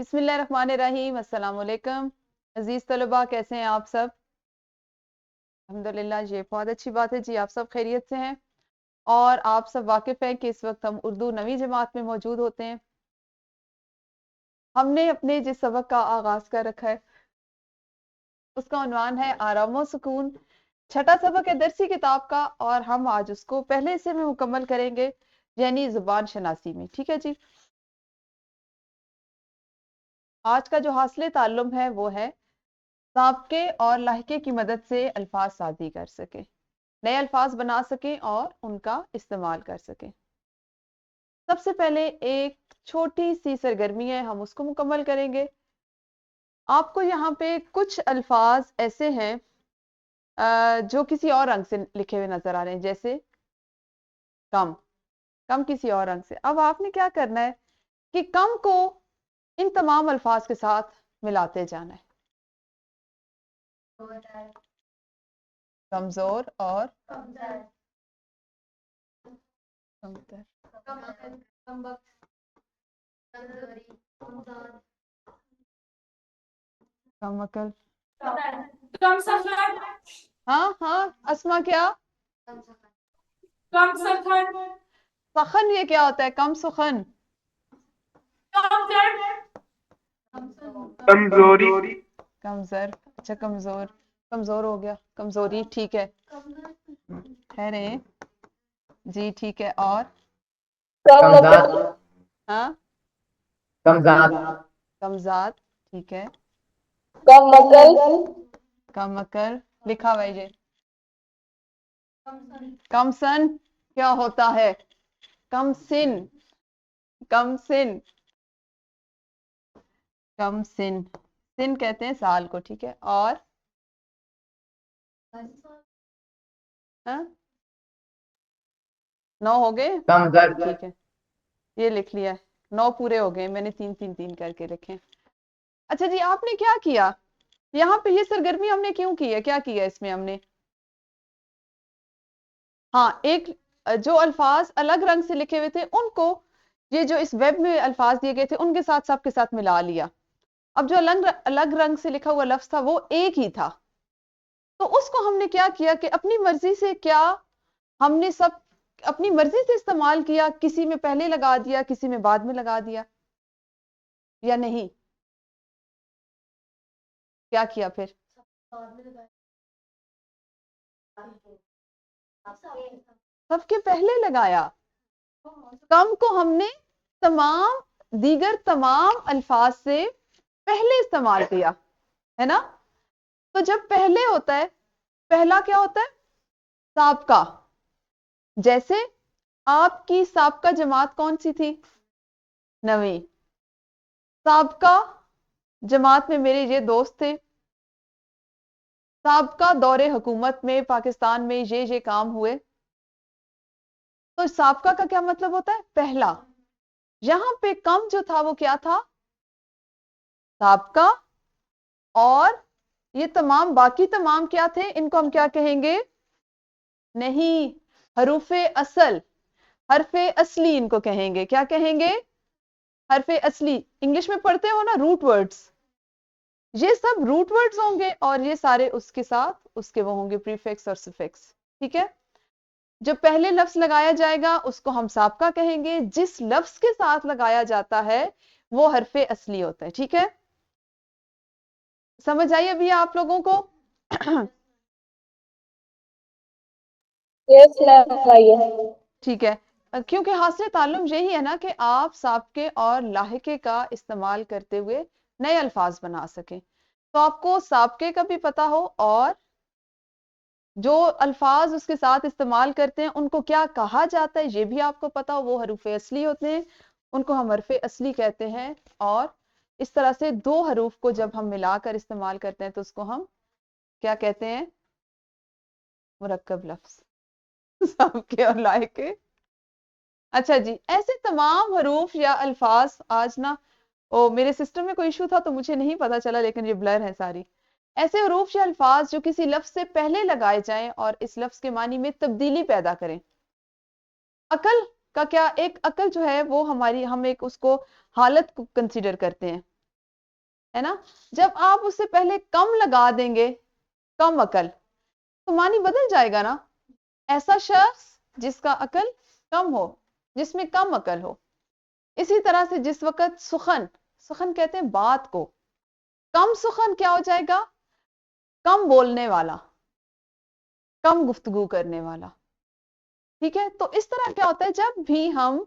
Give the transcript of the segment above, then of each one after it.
बिस्मिल्लाहिर्रहमानिर्रहीम। अस्सलाम वालेकुम। अजीज तलबा, कैसे हैं आप सब? अल्हम्दुलिल्लाह, ये बहुत अच्छी बात है जी, आप सब खैरियत से हैं। और आप सब वाकिफ हैं कि इस वक्त हम उर्दू नवी जमात में मौजूद होते हैं। हमने अपने जिस सबक का आगाज कर रखा है उसका उन्वान है आराम व सुकून। छठा सबक है दरसी किताब का, और हम आज उसको पहले हिस्से में मुकम्मल करेंगे, यानी जुबान शनासी में। ठीक है जी। आज का जो हासिल ताल्लुम है वो है साबके और लाहिके की मदद से अल्फाज सादी कर सके, नए अल्फाज बना सकें और उनका इस्तेमाल कर सकें। सबसे पहले एक छोटी सी सरगर्मी है, हम उसको मुकम्मल करेंगे। आपको यहाँ पे कुछ अल्फाज ऐसे हैं जो किसी और रंग से लिखे हुए नजर आ रहे हैं, जैसे कम। कम किसी और रंग से। अब आपने क्या करना है कि कम को इन तमाम अल्फाज के साथ मिलाते जाना है। कमजोर और कमतर, कम अकल। कम सफर, हाँ हाँ, अस्मा क्या? कम सफर, सखन, ये क्या होता है? कम सुखन। कम दर्द, कमजोरी। कमजोर, अच्छा कमजोर। कमजोर हो गया, कमजोरी ठीक है। ठहरे जी, ठीक है। और कमजात। हाँ, कमजात। कमजात ठीक है। कम अकल। कम अकल लिखा हुआ है ये। कम सन क्या होता है? कम सिन। कम सिन। कम सिन, सिन कहते हैं साल को, ठीक है। और हाँ, 9 हो गए, कमजोर। ठीक है। ये लिख लिया है, 9 पूरे हो गए, मैंने 3 3 3 करके लिखे। अच्छा जी, आपने क्या किया यहाँ पे? ये सरगर्मी हमने क्यों की है? क्या किया इसमें हमने? हाँ, एक जो अल्फाज अलग रंग से लिखे हुए थे उनको, ये जो इस वेब में अल्फाज दिए गए थे उनके साथ सबके साथ मिला लिया। अब जो अलग अलग रंग से लिखा हुआ लफ्ज था वो एक ही था, तो उसको हमने क्या किया कि अपनी मर्जी से, क्या हमने सब अपनी मर्जी से इस्तेमाल किया? किसी में पहले लगा दिया, किसी में बाद में लगा दिया, या नहीं? क्या किया फिर? सबके पहले लगाया। कम को हमने तमाम दीगर तमाम अल्फाज से पहले इस्तेमाल किया, है ना? तो जब पहले होता है, पहला क्या होता है? साबका। जैसे आपकी साबका जमात कौन सी थी? 9वीं। साबका जमात में मेरे ये दोस्त थे। साबका दौरे हुकूमत में पाकिस्तान में ये काम हुए। तो साबका का क्या मतलब होता है? पहला। यहां पे कम जो था वो क्या था? साबका। और ये तमाम बाकी तमाम क्या थे? इनको हम क्या कहेंगे? नहीं, हरूफे असल, हरफे असली इनको कहेंगे। क्या कहेंगे? हरफे असली। इंग्लिश में पढ़ते हो ना, रूट वर्ड्स। ये सब रूट वर्ड्स होंगे, और ये सारे उसके साथ उसके वो होंगे प्रीफिक्स और सफिक्स। ठीक है। जो पहले लफ्ज लगाया जाएगा उसको हम साबका कहेंगे। जिस लफ्ज के साथ लगाया जाता है वो हरफे असली होता है। ठीक है, समझ आई अभी आप लोगों को? यस मैम, आइए। ठीक है। क्योंकि हासिल ताल्लुम यही है ना कि आप साबके और लाहिके का इस्तेमाल करते हुए नए अल्फाज बना सकें। तो आपको साबके का भी पता हो, और जो अल्फाज उसके साथ इस्तेमाल करते हैं उनको क्या कहा जाता है ये भी आपको पता हो। वो हरूफे असली होते हैं, उनको हम हरफे असली कहते हैं। और इस तरह से दो हरूफ को जब हम मिलाकर इस्तेमाल करते हैं तो उसको हम क्या कहते हैं? मुरक्कब लफ्ज। साबके और लाहिके। अच्छा जी, ऐसे तमाम हरूफ या अल्फाज आज ना, ओ मेरे सिस्टम में कोई इशू था तो मुझे नहीं पता चला, लेकिन ये ब्लर है सारी। ऐसे हरूफ या अल्फाज जो किसी लफ्ज से पहले लगाए जाएं और इस लफ्ज के मानी में तब्दीली पैदा करें। अकल का क्या? एक अकल जो है वो हमारी, हम एक उसको हालत को कंसीडर करते हैं। है ना। जब आप उससे पहले कम लगा देंगे, कम अकल, तो मानी बदल जाएगा ना। ऐसा शख्स जिसका अकल कम हो, जिसमें कम अकल हो। इसी तरह से जिस वक्त सुखन, सुखन कहते हैं बात को, कम सुखन क्या हो जाएगा, कम बोलने वाला, कम गुफ्तगू करने वाला। ठीक है, तो इस तरह क्या होता है, जब भी हम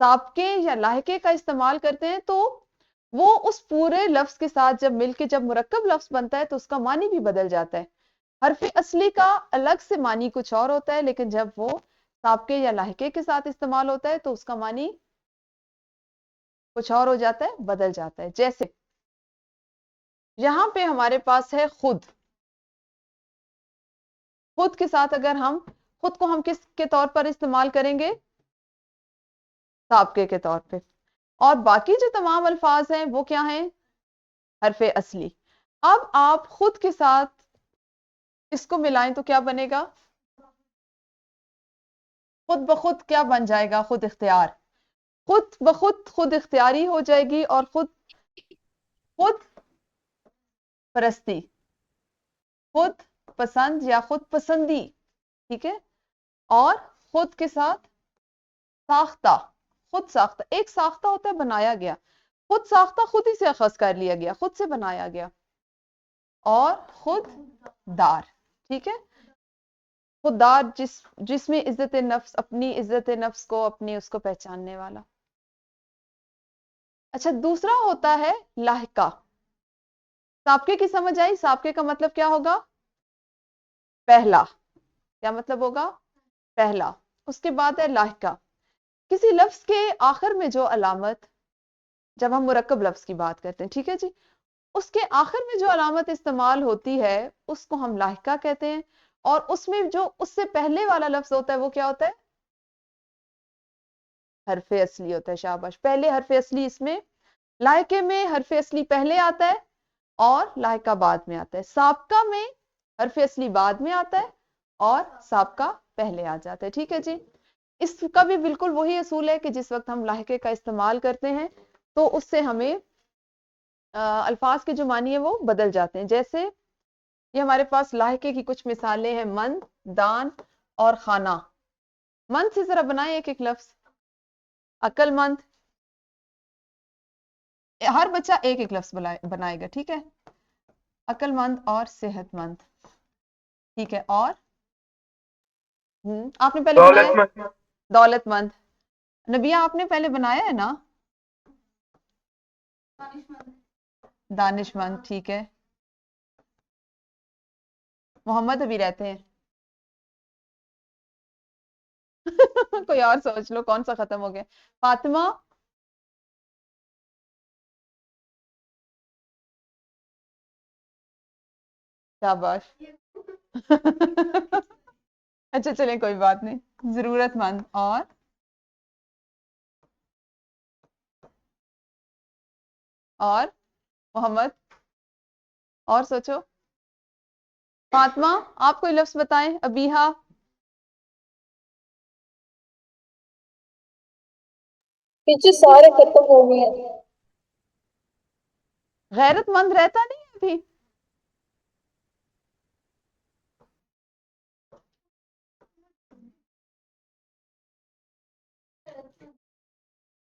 साबके या लाहिके का इस्तेमाल करते हैं तो वो उस पूरे लफ्ज के साथ जब मिलके जब मुरक्कब लफ्ज बनता है तो उसका मानी भी बदल जाता है। हरफ असली का अलग से मानी कुछ और होता है, लेकिन जब वो साबके या लाहिके के साथ इस्तेमाल होता है तो उसका मानी कुछ और हो जाता है, बदल जाता है। जैसे यहां पे हमारे पास है खुद। खुद के साथ अगर हम, खुद को हम किस के तौर पर इस्तेमाल करेंगे, साबके के तौर पे। और बाकी जो तमाम अल्फाज हैं वो क्या हैं, हरफ असली। अब आप खुद के साथ इसको मिलाएं तो क्या बनेगा, खुद ब खुद क्या बन जाएगा, खुद इख्तियार। खुद ब खुद खुद इख्तियारी हो जाएगी, और खुद, खुद परस्ती, खुद पसंद या खुद पसंदी। ठीक है, और खुद के साथ साख्ता, खुद साख्ता, एक साख्ता होता है बनाया गया, खुद साख्ता खुद ही से अखज कर लिया गया, खुद से बनाया गया। और खुद दार, ठीक है, खुददार जिसमें इज्जत नफ्स, अपनी इज्जत नफ्स को, अपनी उसको पहचानने वाला। अच्छा, दूसरा होता है लाहिका। साबके की समझ आई, साबके का मतलब क्या होगा, पहला। क्या मतलब होगा, पहला। उसके बाद है लाहिका, किसी लफ्ज के आखिर में जो अलामत, जब हम मुरक्कब लफ्ज की बात करते हैं, ठीक है जी, उसके आखिर में जो अलामत इस्तेमाल होती है उसको हम लाहिका कहते हैं। और उसमें जो उससे पहले वाला लफ्ज होता है वो क्या होता है, हरफ असली होता है। शाबाश, पहले हरफ असली, इसमें लायके में हरफ असली पहले आता है और लायका बाद में आता है। साबका में हरफ असली बाद में आता है और साबका पहले आ जाता है। ठीक है जी, इसका भी बिल्कुल वही असूल है कि जिस वक्त हम लायके का इस्तेमाल करते हैं तो उससे हमें अल्फाज के जो मानी है वो बदल जाते हैं। जैसे ये हमारे पास लायके की कुछ मिसालें हैं, मंद, दान और खाना। मंद से जरा बनाए एक एक लफ्ज, अक्लमंद। हर बच्चा एक एक लफ्ज बनाएगा, ठीक है। अक्लमंद और सेहतमंद, ठीक है। और आपने पहले बनाया, दौलतमंद। दौलतमंद। नबिया आपने पहले बनाया है ना, दानिशमंद, ठीक है। मोहम्मद अभी रहते हैं। कोई और सोच लो, कौन सा खत्म हो गया, फातिमा। शाबाश। अच्छा चलें, कोई बात नहीं। जरूरतमंद और मोहम्मद, और सोचो। फातिमा, आप कोई लफ्ज बताएं, अबीहा। पीछे सारे खत्म हो गए हैं। गैरतमंद रहता नहीं है अभी।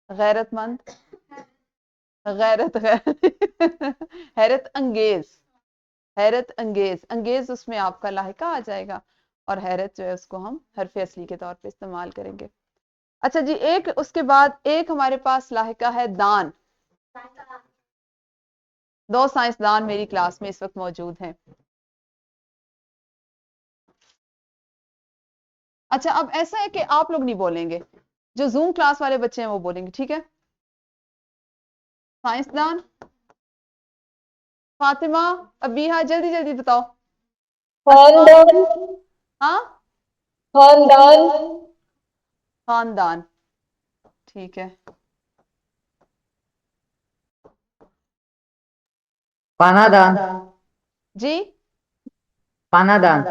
गैरतमंद, गैरत हैरत अंगेज, हैरत अंगेज, अंगेज उसमें आपका लाहिका आ जाएगा, और हैरत जो है उसको हम हरफ असली के तौर पे इस्तेमाल करेंगे। अच्छा जी, एक उसके बाद एक हमारे पास लाहिका है दान। दो साइंसदान मेरी क्लास में इस वक्त मौजूद हैं। अच्छा, अब ऐसा है कि आप लोग नहीं बोलेंगे, जो जूम क्लास वाले बच्चे हैं वो बोलेंगे, ठीक है। साइंसदान, फातिमा, अबीहा, जल्दी जल्दी बताओ। अस्मा, खानदान। हाँ, खानदान। खानदान, ठीक है। पानादान। जी, पानादान।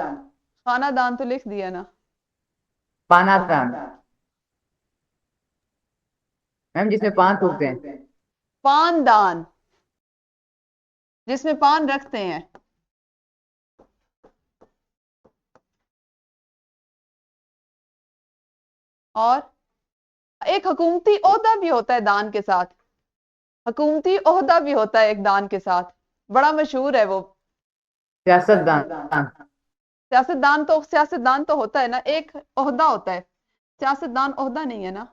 खानादान तो लिख दिया ना। पानादान मैम, जिसमें पान थूकते हैं। पानदान, जिसमें पान रखते हैं। और एक हुकूमती ओहदा भी होता है दान के साथ, हुकूमती ओहदा भी होता है एक दान के साथ, बड़ा मशहूर है वो। सियासतदान। सियासतदान तो होता है ना, एक ओहदा होता है, सियासतदान ओहदा नहीं है ना।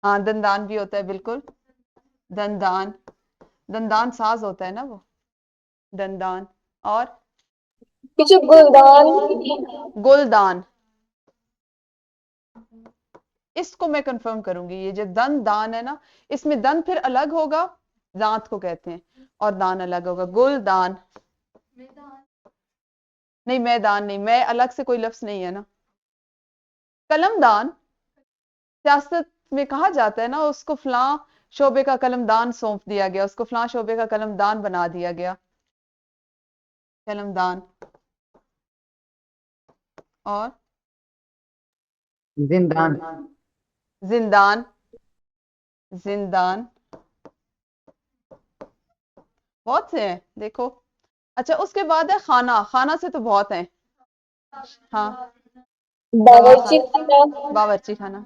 हाँ, दंदान भी होता है, बिल्कुल। दंदान, दंदान साज होता है ना वो, दंदान। और टीचर गुलदान। गुलदान, इसको मैं कंफर्म करूंगी। ये जो दन दान है ना, इसमें दन फिर अलग होगा, दांत को कहते हैं, और दान अलग होगा। गुलदान नहीं, मैदान नहीं, मैं अलग से कोई लफ्ज नहीं है ना। कलमदान, सियासत में कहा जाता है ना, उसको फलां शोबे का कलमदान सौंप दिया गया, उसको फलां शोबे का कलमदान बना दिया गया, कलमदान। और जिंदान। जिंदान, जिंदान बहुत से हैं, देखो। अच्छा, उसके बाद है खाना। खाना से तो बहुत है। हाँ, बावर्ची खाना। बावर्ची खाना,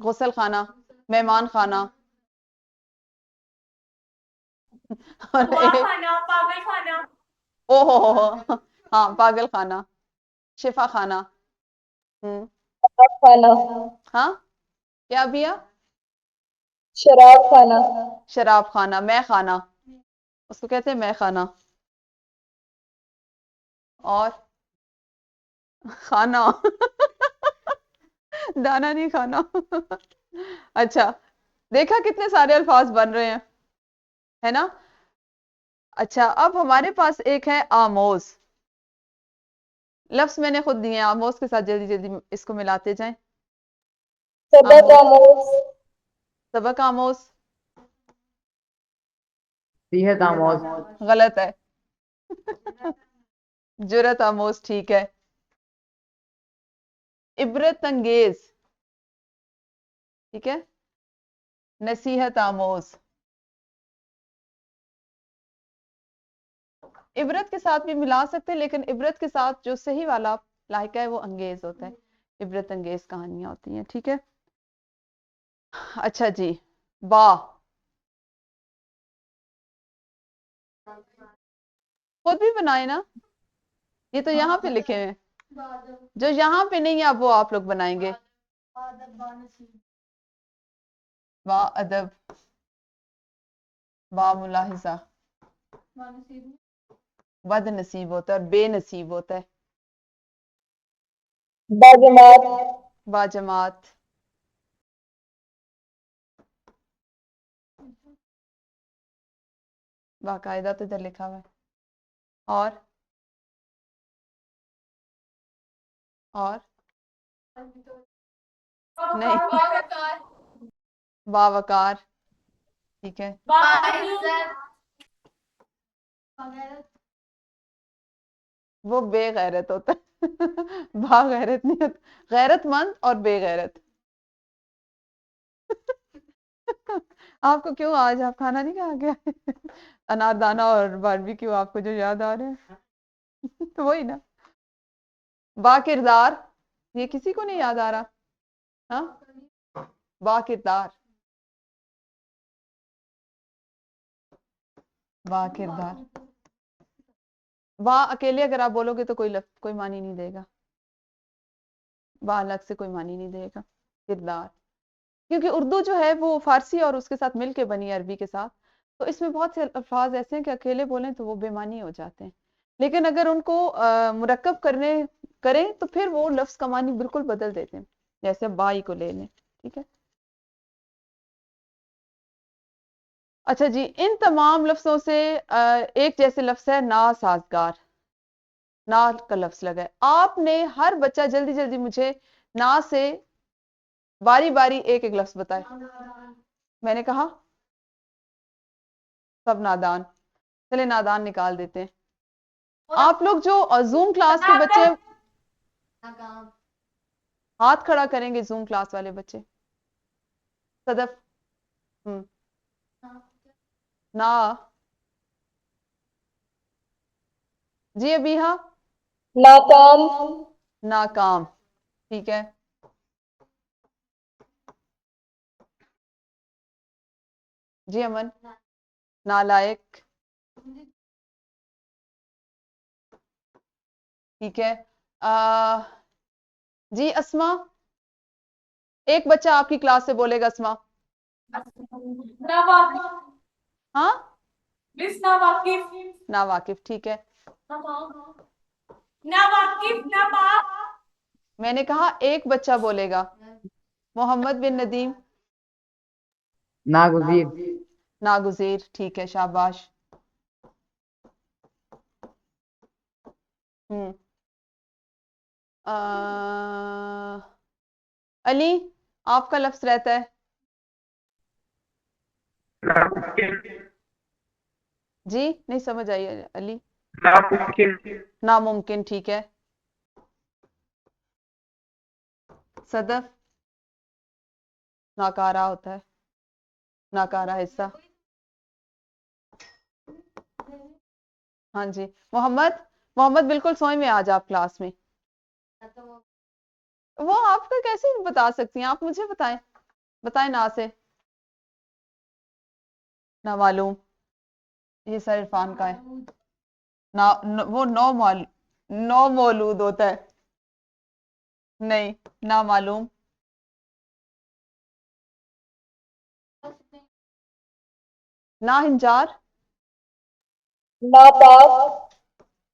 गुसल खाना, मेहमान खाना। और हुआ खाना, पागल खाना। ओहो, हाँ, पागल खाना, शिफा खाना। हम्म खाना। हाँ, क्या भैया? शराब खाना। शराब खाना, मैं खाना, उसको कहते हैं मैं खाना। और खाना दाना नहीं खाना। अच्छा, देखा कितने सारे अल्फाज बन रहे हैं, है ना। अच्छा, अब हमारे पास एक है आमोज। लफ्ज मैंने खुद दिए हैं, आमोज के साथ जल्दी जल्दी इसको मिलाते जाएं। सबक आमोज, आमोज। सबक आमोज, सीहत आमोज। गलत है। जुरत आमोज ठीक है। इबरत अंगेज ठीक है। नसीहत आमोज, इबरत के साथ भी मिला सकते हैं, लेकिन इबरत के साथ जो सही वाला लाहिका है वो अंगेज होता है, इबरत अंगेज कहानियां होती हैं, ठीक है। अच्छा जी, बा, खुद भी बनाए ना, ये तो यहाँ पे लिखे हैं, जो यहाँ पे नहीं है अब वो आप लोग बनाएंगे। बा अदब, बा मुलाहिजा, बद नसीब होता है और बेनसीब होता है। बाजमात। बाजमात, बाकायदा तो इधर लिखा हुआ है। और और नहीं, बावकार ठीक है। वो बेगैरत होता है। बागैरत नहीं होता, गैरतमंद और बेगैरत। आपको क्यों आज आप खाना नहीं खा गया? अनारदाना और बारबेक्यू आपको जो याद आ रहे हैं। तो वही ना, बाकिरदार, ये किसी को नहीं याद आ रहा? हाँ, बाकिरदार, बाकिरदार, वाह अकेले अगर आप बोलोगे तो कोई मानी नहीं देगा, वाह अलग से कोई मानी नहीं देगा, किरदार। क्योंकि उर्दू जो है वो फारसी और उसके साथ मिलके बनी है अरबी के साथ, तो इसमें बहुत से अल्फाज ऐसे हैं कि अकेले बोलें तो वो बेमानी हो जाते हैं, लेकिन अगर उनको मुरक्कब करने करें तो फिर वो लफ्ज का मानी बिल्कुल बदल देते हैं। जैसे अब बाई को ले लें, ठीक है। अच्छा जी, इन तमाम लफ्जों से एक जैसे लफ्ज है नासाजगार, ना का लफ्ज लगा है। आपने हर बच्चा जल्दी जल्दी मुझे ना से बारी बारी एक एक लफ्ज बताए। मैंने कहा सब नादान, चले नादान निकाल देते हैं। आप लोग जो जूम क्लास के बच्चे, हाथ खड़ा करेंगे जूम क्लास वाले बच्चे। सदफ, हम्म, ना। जी अबीहा। नाकाम, नाकाम, ठीक है। जी अमन। नालायक, ठीक है। आ, जी अस्मा। एक बच्चा आपकी क्लास से बोलेगा अस्मा। नावाकिफ। हाँ, मिस नावाकिफ। ना वाकिफ, ठीक है। नावाकिफ नाबा। मैंने कहा एक बच्चा बोलेगा। मोहम्मद बिन नदीम। नागुजीर, नागुजीर, ठीक है, शाबाश। हम्म। अली, आपका लफ्ज रहता है। जी नहीं समझ आई अली। नामुमकिन, ठीक है। सदफ, नाकारा होता है, नाकारा हिस्सा। हाँ जी। मोहम्मद, मोहम्मद बिल्कुल सोए में आज आप क्लास में। वो आपका कैसे बता सकती हैं, आप मुझे बताएं। बताएं ना से। ना मालूम, ये सर इरफान का है। ना वो नौ मौलूद होता है। नहीं, ना मालूम। ना हिंजार। नापाक,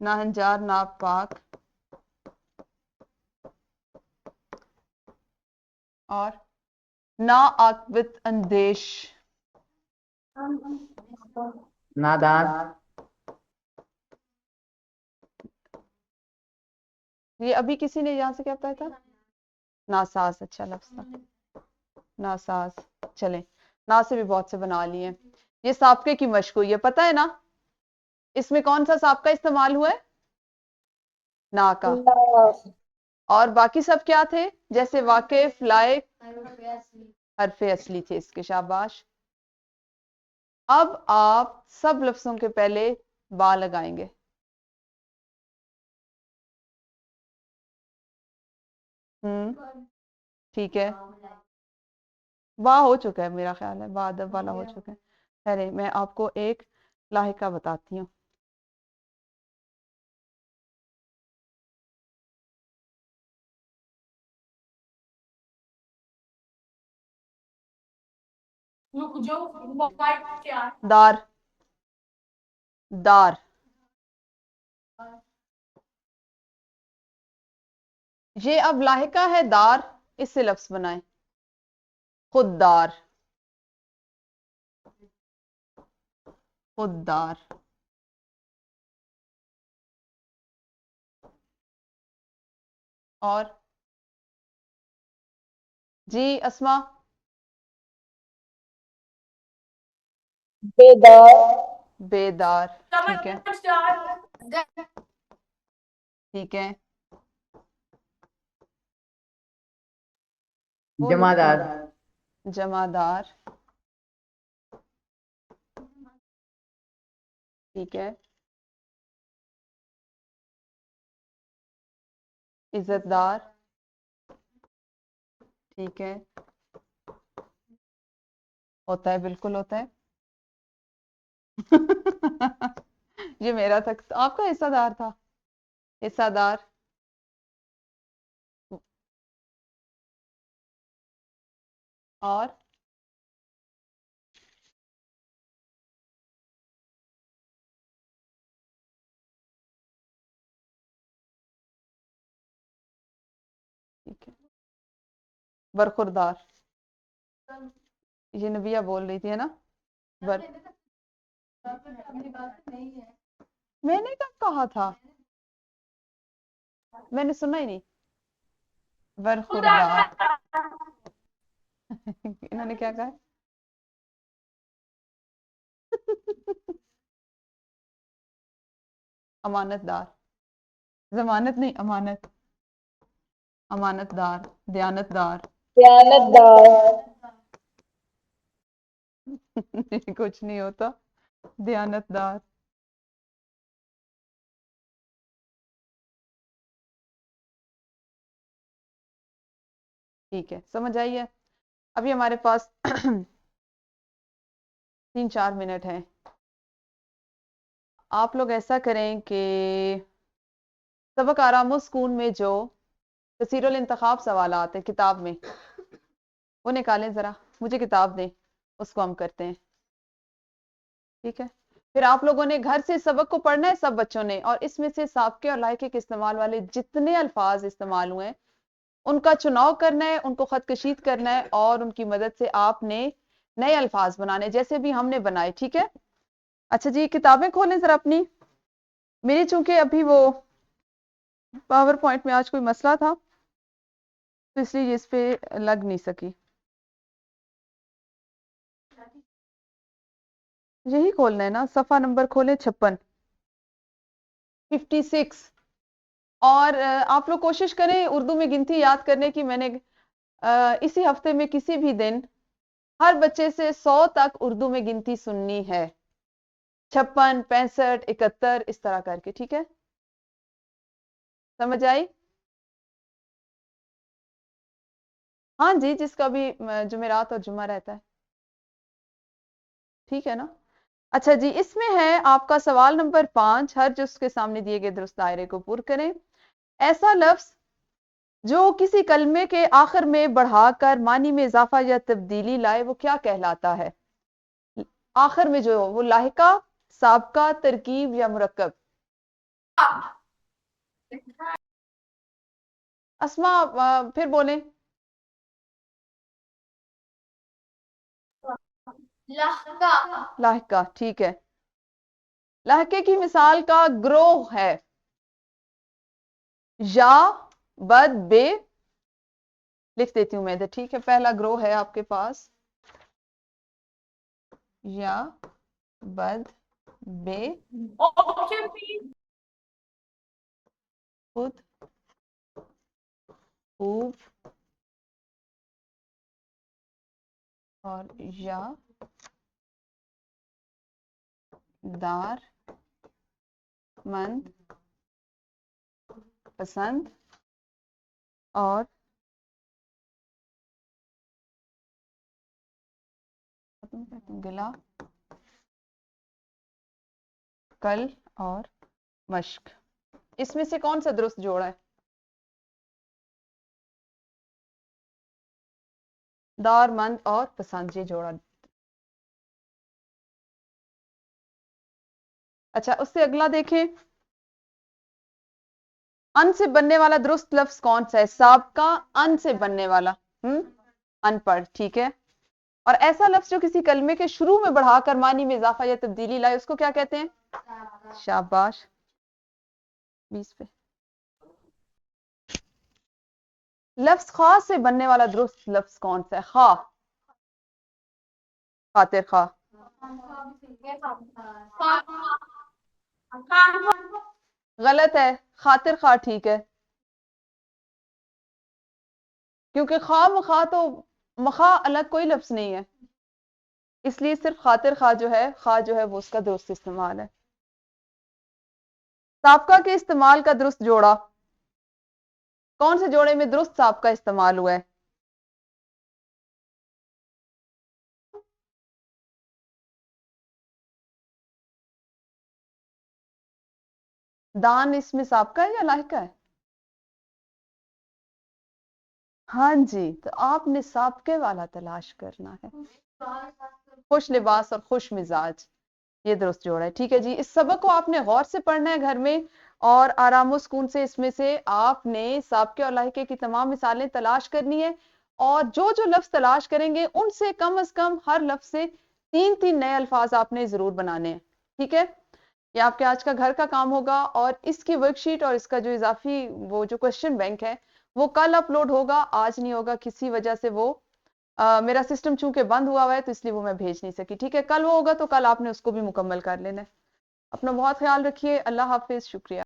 ना हिंजार, ना पाक। और ना आकबित अंदेश। नादान, ये अभी किसी ने यहां से क्या बताया था। नासाज, अच्छा लफ्ज था, नासाज। चले, ना से भी बहुत से बना लिए। ये साबके की मश्क हुई है, पता है ना। इसमें कौन सा साबका इस्तेमाल हुआ है। ना का। ना, और बाकी सब क्या थे, जैसे वाकिफ, लायक, हरफे असली थे इसके, शाबाश। अब आप सब लफ्जों के पहले बा लगाएंगे। ठीक है। वाह हो चुका है, मेरा ख्याल है वाह अदब वाला हो चुका है। अरे मैं आपको एक लाहिका बताती हूँ। रुक जाओ, मोबाइल क्या। दार, दार। ये अब लाहिका है दार, इससे लफ्ज बनाए। खुददार, खुददार। और जी अस्मा। बेदार, बेदार, ठीक है, समझदार। ठीक है। बोलो जमादार, जमादार, ठीक है। इज्जतदार, ठीक है। होता है, बिल्कुल होता है। ये मेरा तक आपका हिस्सादार था। हिस्सादार, और ठीक है। बरखुरदार, ये नबिया बोल रही थी है ना। बर मैंने कब कहा था, मैंने सुना ही नहीं। बरखुरदार। इन्होंने क्या कहा। अमानतदार, जमानत नहीं, अमानत। अमानतदार, दयानतदार। दयानतदार, कुछ नहीं होता, दयानतदार। ठीक है, समझ आई है। अभी हमारे पास 3-4 मिनट हैं। आप लोग ऐसा करें कि सबक आरामुस्कून में जो तसीरुल इंतखाब सवाल आते हैं किताब में, वो निकालें जरा, मुझे किताब दें, उसको हम करते हैं। ठीक है, फिर आप लोगों ने घर से सबक को पढ़ना है सब बच्चों ने, और इसमें से साबके और लायके के इस्तेमाल वाले जितने अल्फाज इस्तेमाल हुए हैं उनका चुनाव करना है, उनको खत कशीद करना है, और उनकी मदद से आपने नए अल्फाज बनाने जैसे भी हमने बनाए। ठीक है, अच्छा जी, किताबें खोलें जरा अपनी। मेरी चूंकि अभी वो पावर पॉइंट में आज कोई मसला था तो इसलिए इस पे लग नहीं सकी। यही खोलना है ना, सफा नंबर खोलें 56, 56। और आप लोग कोशिश करें उर्दू में गिनती याद करने की। मैंने इसी हफ्ते में किसी भी दिन हर बच्चे से 100 तक उर्दू में गिनती सुननी है, 56, 65, 71 इस तरह करके। ठीक है, समझ आई? हाँ जी, जिसका भी जुमेरात और जुमा रहता है। ठीक है ना। अच्छा जी, इसमें है आपका सवाल नंबर 5, हर जुज़ के सामने दिए गए दुरुस्त दायरे को पूरा करें। ऐसा लफ्ज जो किसी कलमे के आखिर में बढ़ाकर मानी में इजाफा या तब्दीली लाए वो क्या कहलाता है? आखिर में जो वो लाहिका, साबका, तरकीब या मुरक्कब? अस्मा, फिर बोलें। लहका। लाहिका, ठीक है। लाहिके की मिसाल का ग्रोह है या, बद, बे। लिख देती हूं मैं इधर। ठीक है, पहला ग्रोह है आपके पास या, बद, बे, ऑप्शन बी। खुद, खूब और या, दार, मंद, पसंद और गिला, कल और मश्क। इसमें से कौन सा दुरुस्त जोड़ा है? दार, मंद और पसंद, ये जोड़ा। अच्छा, उससे अगला देखें। अन से बनने वाला दुरुस्त लफ्ज कौन सा है? साबका अन से बनने वाला, अनपढ़। ठीक है, और ऐसा लफ्ज जो किसी कलमे के शुरू में बढ़ाकर मानी में इजाफा या तब्दीली लाए उसको क्या कहते हैं? शाबाश, 20 पे। लफ्ज खा से बनने वाला दुरुस्त लफ्ज कौन सा है? खा, खातिर खा। गलत है, खातिर खा ठीक है, क्योंकि खा मखा तो मखा अलग कोई लफ्ज नहीं है, इसलिए सिर्फ खातिर खा जो है, खा जो है वो उसका दुरुस्त इस्तेमाल है। साबका के इस्तेमाल का दुरुस्त जोड़ा कौन से जोड़े में दुरुस्त साबका इस्तेमाल हुआ है? दान इसमें साबका है या लाहिका है? हाँ जी, तो आपने साबके वाला तलाश करना है। खुश लिबास और खुश मिजाज, ये दुरुस्त जोड़ा है। ठीक है जी, इस सबक को आपने गौर से पढ़ना है घर में, और आराम सुकून से इसमें से आपने साबके और लाहिके की तमाम मिसालें तलाश करनी है, और जो जो लफ्ज तलाश करेंगे उनसे कम अज कम हर लफ्ज से 3-3 नए अल्फाज आपने जरूर बनाने हैं। ठीक है, ये आपके आज का घर का काम होगा, और इसकी वर्कशीट और इसका जो इजाफी वो जो क्वेश्चन बैंक है वो कल अपलोड होगा, आज नहीं होगा, किसी वजह से वो मेरा सिस्टम चूंकि बंद हुआ है तो इसलिए वो मैं भेज नहीं सकी। ठीक है, कल वो होगा तो कल आपने उसको भी मुकम्मल कर लेना है। अपना बहुत ख्याल रखिए, अल्लाह हाफिज, शुक्रिया।